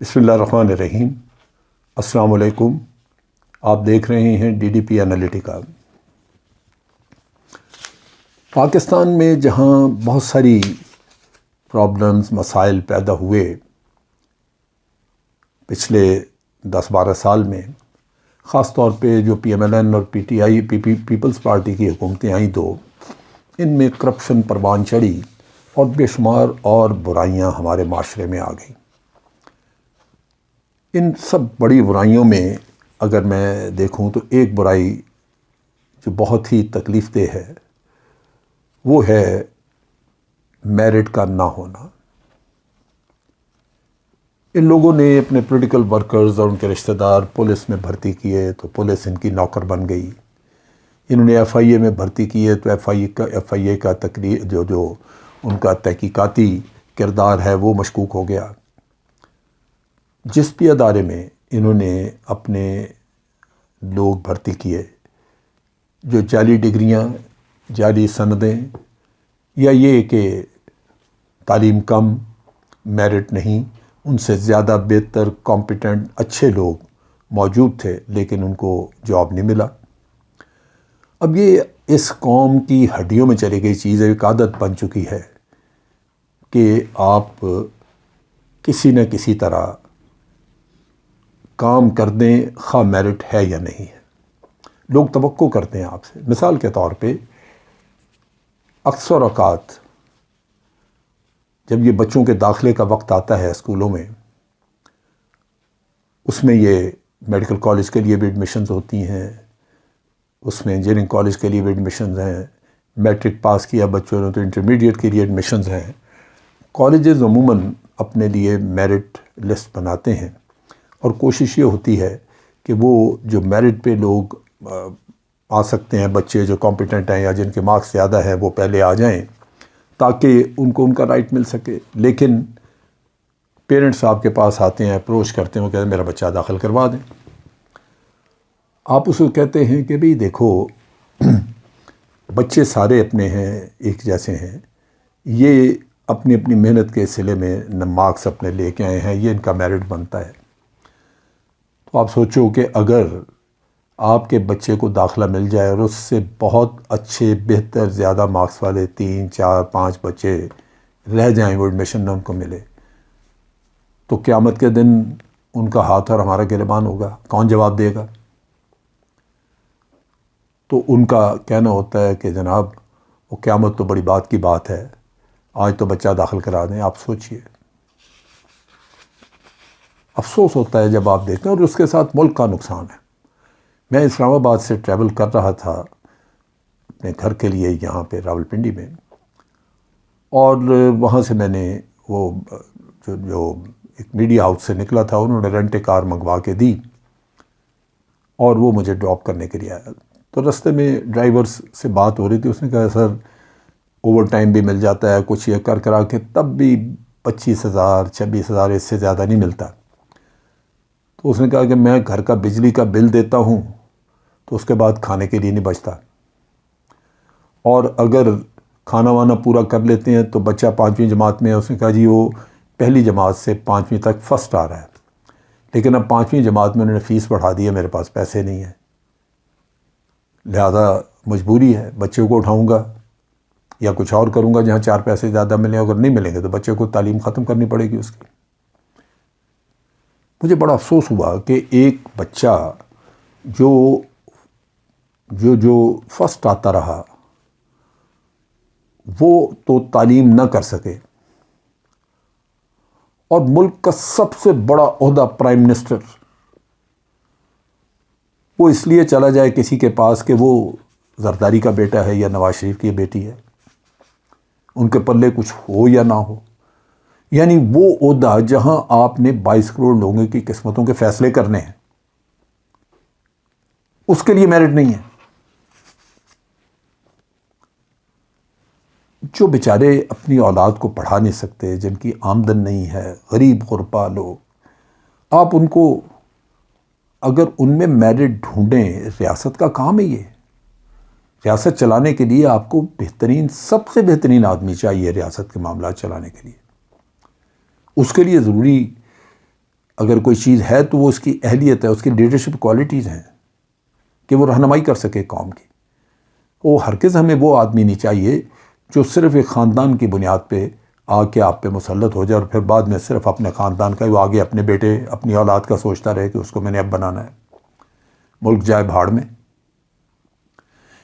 بسم اللہ الرحمن الرحیم۔ السلام علیکم۔ آپ دیکھ رہے ہیں D D P Analytica. Pakistan میں جہاں بہت ساری پرابلمز مسائل پیدا ہوئے پچھلے 10-12 سال میں، خاص طور پہ جو پی ایم ایل این اور P T I Peoples Party کی حکومتیں آئیں تو ان میں کرپشن پروان چڑھی اور بے شمار اور برائیاں ہمارے معاشرے میں آ گئیں۔ ان سب بڑی برائیوں میں اگر میں دیکھوں تو ایک برائی جو بہت ہی تکلیف دہ ہے وہ ہے میرٹ کا نہ ہونا۔ ان لوگوں نے اپنے پولیٹیکل ورکرز اور ان کے رشتہ دار پولیس میں بھرتی کیے تو پولیس ان کی نوکر بن گئی۔ انہوں نے ایف آئی اے میں بھرتی کیے تو ایف آئی اے کا جو ان کا تحقیقاتی کردار ہے وہ مشکوک ہو گیا۔ جس بھی ادارے میں انہوں نے اپنے لوگ بھرتی کیے، جو جعلی ڈگریاں، جعلی سندیں، یا یہ کہ تعلیم کم، میرٹ نہیں، ان سے زیادہ بہتر، کمپیٹنٹ، اچھے لوگ موجود تھے لیکن ان کو جاب نہیں ملا۔ اب یہ اس قوم کی ہڈیوں میں چلی گئی چیز ہے، ایک عادت بن چکی ہے کہ آپ کسی نہ کسی طرح کام کر دیں، خواہ میرٹ ہے یا نہیں ہے۔ لوگ توقع کرتے ہیں آپ سے۔ مثال کے طور پہ اکثر اوقات جب یہ بچوں کے داخلے کا وقت آتا ہے اسکولوں میں، اس میں یہ میڈیکل کالج کے لیے بھی ایڈمیشنز ہوتی ہیں، اس میں انجینئرنگ کالج کے لیے بھی ایڈمیشنز ہیں، میٹرک پاس کیا بچوں نے تو انٹرمیڈیٹ کے لیے ایڈمیشنز ہیں۔ کالجز عموماً اپنے لیے میرٹ لسٹ بناتے ہیں اور کوشش یہ ہوتی ہے کہ وہ جو میرٹ پہ لوگ آ سکتے ہیں، بچے جو کمپیٹنٹ ہیں یا جن کے مارکس زیادہ ہیں، وہ پہلے آ جائیں تاکہ ان کو ان کا رائٹ مل سکے۔ لیکن پیرنٹس آپ کے پاس آتے ہیں، اپروچ کرتے ہیں، وہ کہتے ہیں میرا بچہ داخل کروا دیں۔ آپ اس کو کہتے ہیں کہ بھئی دیکھو، بچے سارے اپنے ہیں، ایک جیسے ہیں، یہ اپنی اپنی محنت کے صلے میں مارکس اپنے لے کے آئے ہیں، یہ ان کا میرٹ بنتا ہے۔ تو آپ سوچو کہ اگر آپ کے بچے کو داخلہ مل جائے اور اس سے بہت اچھے، بہتر، زیادہ مارکس والے 3، 4، 5 بچے رہ جائیں، وہ ایڈمیشن نہ ان کو ملے، تو قیامت کے دن ان کا ہاتھ اور ہمارا گریبان ہوگا، کون جواب دے گا؟ تو ان کا کہنا ہوتا ہے کہ جناب وہ قیامت تو بڑی بات کی بات ہے، آج تو بچہ داخل کرا دیں۔ آپ سوچئے، افسوس ہوتا ہے جب آپ دیکھتے ہیں، اور اس کے ساتھ ملک کا نقصان ہے۔ میں اسلام آباد سے ٹریول کر رہا تھا اپنے گھر کے لیے یہاں پہ راولپنڈی میں، اور وہاں سے میں نے وہ جو ایک میڈیا ہاؤس سے نکلا تھا، انہوں نے رینٹ کار منگوا کے دی اور وہ مجھے ڈراپ کرنے کے لیے آیا۔ تو رستے میں ڈرائیور سے بات ہو رہی تھی، اس نے کہا سر اوور ٹائم بھی مل جاتا ہے، کچھ یہ کرا کے تب بھی 25,000 26,000 اس سے زیادہ نہیں ملتا۔ تو اس نے کہا کہ میں گھر کا بجلی کا بل دیتا ہوں تو اس کے بعد کھانے کے لیے نہیں بچتا، اور اگر کھانا وانا پورا کر لیتے ہیں تو بچہ 5ویں جماعت میں ہے، اس نے کہا جی وہ پہلی جماعت سے 5ویں تک فرسٹ آ رہا ہے، لیکن اب 5ویں جماعت میں انہوں نے فیس بڑھا دی ہے، میرے پاس پیسے نہیں ہیں، لہذا مجبوری ہے، بچے کو اٹھاؤں گا یا کچھ اور کروں گا جہاں 4 پیسے زیادہ ملیں، اگر نہیں ملیں گے تو بچے کو تعلیم ختم کرنی پڑے گی اس کی۔ مجھے بڑا افسوس ہوا کہ ایک بچہ جو فرسٹ آتا رہا وہ تو تعلیم نہ کر سکے، اور ملک کا سب سے بڑا عہدہ پرائم منسٹر وہ اس لیے چلا جائے کسی کے پاس کہ وہ زرداری کا بیٹا ہے یا نواز شریف کی بیٹی ہے، ان کے پلے کچھ ہو یا نہ ہو۔ یعنی وہ عہدہ جہاں آپ نے 22 کروڑ لوگوں کی قسمتوں کے فیصلے کرنے ہیں، اس کے لیے میرٹ نہیں ہے۔ جو بیچارے اپنی اولاد کو پڑھا نہیں سکتے، جن کی آمدن نہیں ہے، غریب غربا لوگ، آپ ان کو اگر ان میں میرٹ ڈھونڈیں، ریاست کا کام ہے یہ۔ ریاست چلانے کے لیے آپ کو بہترین، سب سے بہترین آدمی چاہیے ریاست کے معاملات چلانے کے لیے۔ اس کے لیے ضروری اگر کوئی چیز ہے تو وہ اس کی اہلیت ہے، اس کی لیڈرشپ کوالٹیز ہیں کہ وہ رہنمائی کر سکے قوم کی۔ وہ ہرگز ہمیں وہ آدمی نہیں چاہیے جو صرف ایک خاندان کی بنیاد پہ آ کے آپ پہ مسلط ہو جائے اور پھر بعد میں صرف اپنے خاندان کا، وہ آگے اپنے بیٹے اپنی اولاد کا سوچتا رہے کہ اس کو میں نے اب بنانا ہے، ملک جائے بھاڑ میں۔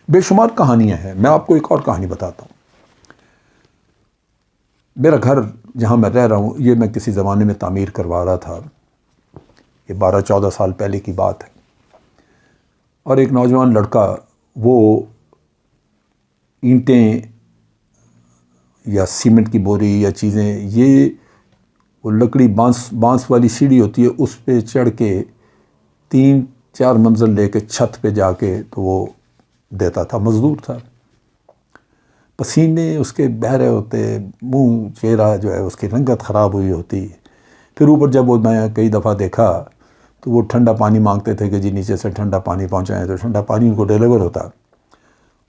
بے شمار کہانیاں ہیں۔ میں آپ کو ایک اور کہانی بتاتا ہوں۔ میرا گھر جہاں میں رہ رہا ہوں یہ میں کسی زمانے میں تعمیر کروا رہا تھا، یہ 12-14 سال پہلے کی بات ہے، اور ایک نوجوان لڑکا وہ اینٹیں یا سیمنٹ کی بوری یا چیزیں، یہ وہ لکڑی بانس والی سیڑھی ہوتی ہے، اس پہ چڑھ کے 3-4 منزل لے کے چھت پہ جا کے تو وہ دیتا تھا۔ مزدور تھا، پسینے اس کے بہہ رہے ہوتے، منہ چہرہ جو ہے اس کی رنگت خراب ہوئی ہوتی۔ پھر اوپر جب وہ میں کئی دفعہ دیکھا تو وہ ٹھنڈا پانی مانگتے تھے کہ جی نیچے سے ٹھنڈا پانی پہنچائیں، تو ٹھنڈا پانی ان کو ڈیلیور ہوتا،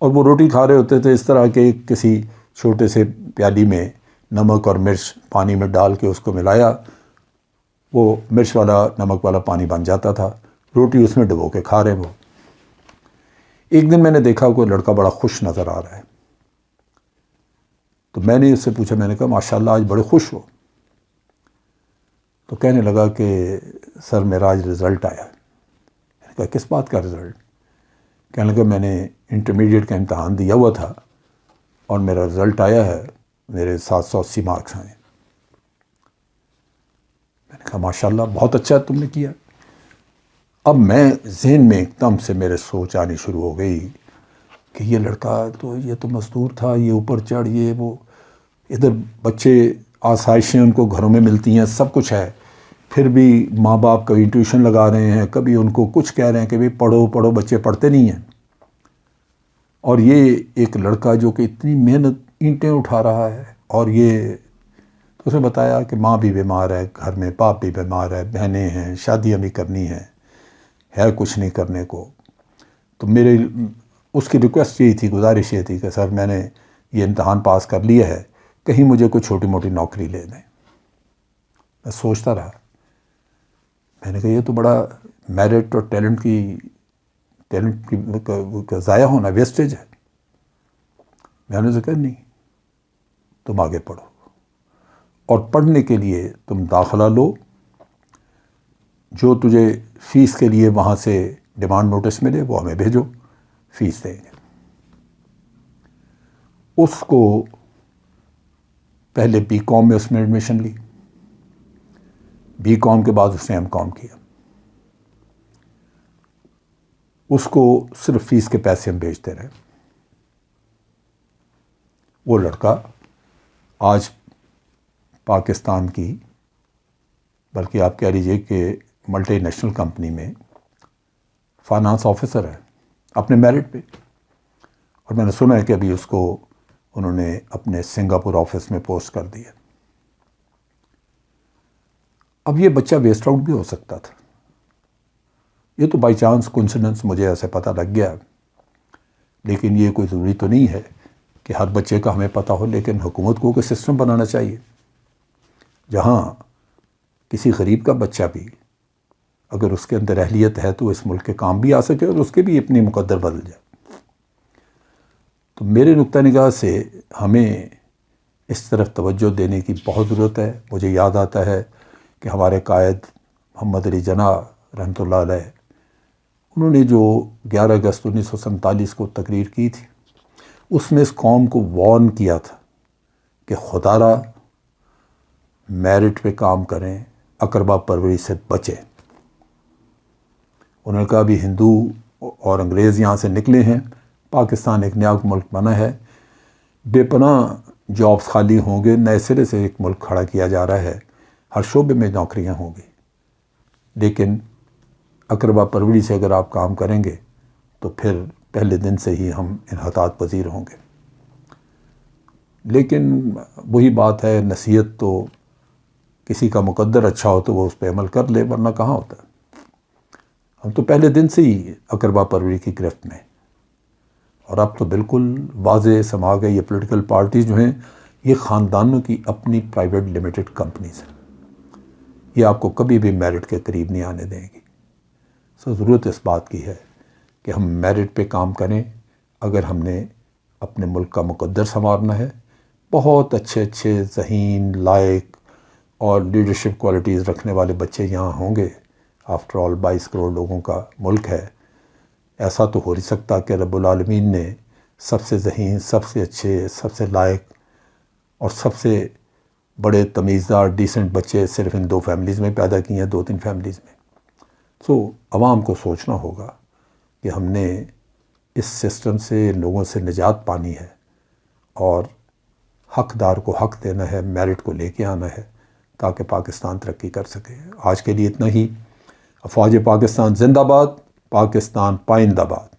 اور وہ روٹی کھا رہے ہوتے تھے اس طرح کہ کسی چھوٹے سے پیالی میں نمک اور مرچ پانی میں ڈال کے اس کو ملایا، وہ مرچ والا نمک والا پانی بن جاتا تھا، روٹی اس میں ڈبو کے کھا رہے وہ۔ ایک دن میں نے دیکھا کوئی لڑکا بڑا خوش نظر آ رہا ہے، تو میں نے اس سے پوچھا، میں نے کہا ماشاءاللہ آج بڑے خوش ہو؟ تو کہنے لگا کہ سر میرا آج رزلٹ آیا۔ میں نے کہا کس بات کا رزلٹ؟ کہنے لگا میں نے انٹرمیڈیٹ کا امتحان دیا ہوا تھا اور میرا رزلٹ آیا ہے، میرے 780 مارکس آئے۔ میں نے کہا ماشاءاللہ بہت اچھا تم نے کیا۔ اب میں ذہن میں ایک دم سے میرے سوچ آنی شروع ہو گئی کہ یہ لڑکا تو یہ تو مزدور تھا، یہ اوپر چڑھ، یہ وہ، ادھر بچے آسائشیں ان کو گھروں میں ملتی ہیں، سب کچھ ہے، پھر بھی ماں باپ کبھی ٹیوشن لگا رہے ہیں، کبھی ان کو کچھ کہہ رہے ہیں کہ بھئی پڑھو پڑھو، بچے پڑھتے نہیں ہیں۔ اور یہ ایک لڑکا جو کہ اتنی محنت اینٹیں اٹھا رہا ہے، اور یہ تو اسے بتایا کہ ماں بھی بیمار ہے گھر میں، باپ بھی بیمار ہے، بہنیں ہیں، شادیاں بھی کرنی ہیں، ہے کچھ نہیں کرنے کو۔ تو میرے اس کی ریکویسٹ یہی تھی، گزارش یہ تھی کہ سر میں نے یہ امتحان پاس کر لیا ہے، کہیں مجھے کوئی چھوٹی موٹی نوکری لے دیں۔ میں سوچتا رہا، میں نے کہا یہ تو بڑا میرٹ اور ٹیلنٹ کی ضائع ہونا، ویسٹیج ہے۔ میں نے اسے کہا نہیں، تم آگے پڑھو، اور پڑھنے کے لیے تم داخلہ لو، جو تجھے فیس کے لیے وہاں سے ڈیمانڈ نوٹس ملے وہ ہمیں بھیجو، فیس دیں گے۔ اس کو پہلے بی کام میں اس میں ایڈمیشن لی، بی کام کے بعد اس نے ایم کام کیا۔ اس کو صرف فیس کے پیسے ہم بھیجتے رہے۔ وہ لڑکا آج پاکستان کی، بلکہ آپ کہہ لیجیے کہ ملٹی نیشنل کمپنی میں فائنانس آفیسر ہے اپنے میرٹ پہ، اور میں نے سنا ہے کہ ابھی اس کو انہوں نے اپنے سنگاپور آفس میں پوسٹ کر دیا۔ اب یہ بچہ ویسٹ آؤٹ بھی ہو سکتا تھا، یہ تو بائی چانس کوئنسیڈنس مجھے ایسے پتہ لگ گیا، لیکن یہ کوئی ضروری تو نہیں ہے کہ ہر بچے کا ہمیں پتہ ہو، لیکن حکومت کو کوئی سسٹم بنانا چاہیے جہاں کسی غریب کا بچہ بھی اگر اس کے اندر اہلیت ہے تو اس ملک کے کام بھی آ سکے اور اس کے بھی اپنی مقدر بدل جائے۔ تو میرے نقطہ نگاہ سے ہمیں اس طرف توجہ دینے کی بہت ضرورت ہے۔ مجھے یاد آتا ہے کہ ہمارے قائد محمد علی جناح رحمۃ اللہ علیہ، انہوں نے جو 11 اگست 1947 کو تقریر کی تھی، اس میں اس قوم کو وارن کیا تھا کہ خدا را میرٹ پہ کام کریں، اقربا پروری سے بچیں۔ انہوں نے کہا ابھی ہندو اور انگریز یہاں سے نکلے ہیں، پاکستان ایک نیا ملک بنا ہے، بے پناہ جابس خالی ہوں گے، نئے سرے سے ایک ملک کھڑا کیا جا رہا ہے، ہر شعبے میں نوکریاں ہوں گی، لیکن اقربا پروری سے اگر آپ کام کریں گے تو پھر پہلے دن سے ہی ہم انحطاط پذیر ہوں گے۔ لیکن وہی بات ہے، نصیحت تو کسی کا مقدر اچھا ہو تو وہ اس پہ عمل کر لے، ورنہ کہاں ہوتا ہے۔ ہم تو پہلے دن سے ہی اقربا پروری کی گرفت میں، اور اب تو بالکل واضح سما گئی، یہ پولیٹیکل پارٹیز جو ہیں یہ خاندانوں کی اپنی پرائیویٹ لمیٹڈ کمپنیز ہیں، یہ آپ کو کبھی بھی میرٹ کے قریب نہیں آنے دیں گی. سو ضرورت اس بات کی ہے کہ ہم میرٹ پہ کام کریں. اگر ہم نے اپنے ملک کا مقدر سنوارنا ہے، بہت اچھے اچھے ذہین، لائق اور لیڈرشپ کوالٹیز رکھنے والے بچے یہاں ہوں گے. آفٹر آل 22 کروڑ لوگوں کا ملک ہے. ایسا تو ہو نہیں سکتا کہ رب العالمین نے سب سے ذہین، سب سے اچھے، سب سے لائق اور سب سے بڑے تمیزدار ڈیسنٹ بچے صرف ان 2 فیملیز میں پیدا کیے ہیں، 2-3 فیملیز میں. سو عوام کو سوچنا ہوگا کہ ہم نے اس سسٹم سے لوگوں سے نجات پانی ہے اور حقدار کو حق دینا ہے، میرٹ کو لے کے آنا ہے تاکہ پاکستان ترقی کر سکے. آج کے لیے اتنا ہی. افواج پاکستان زندہ باد، پاکستان پائندہ باد.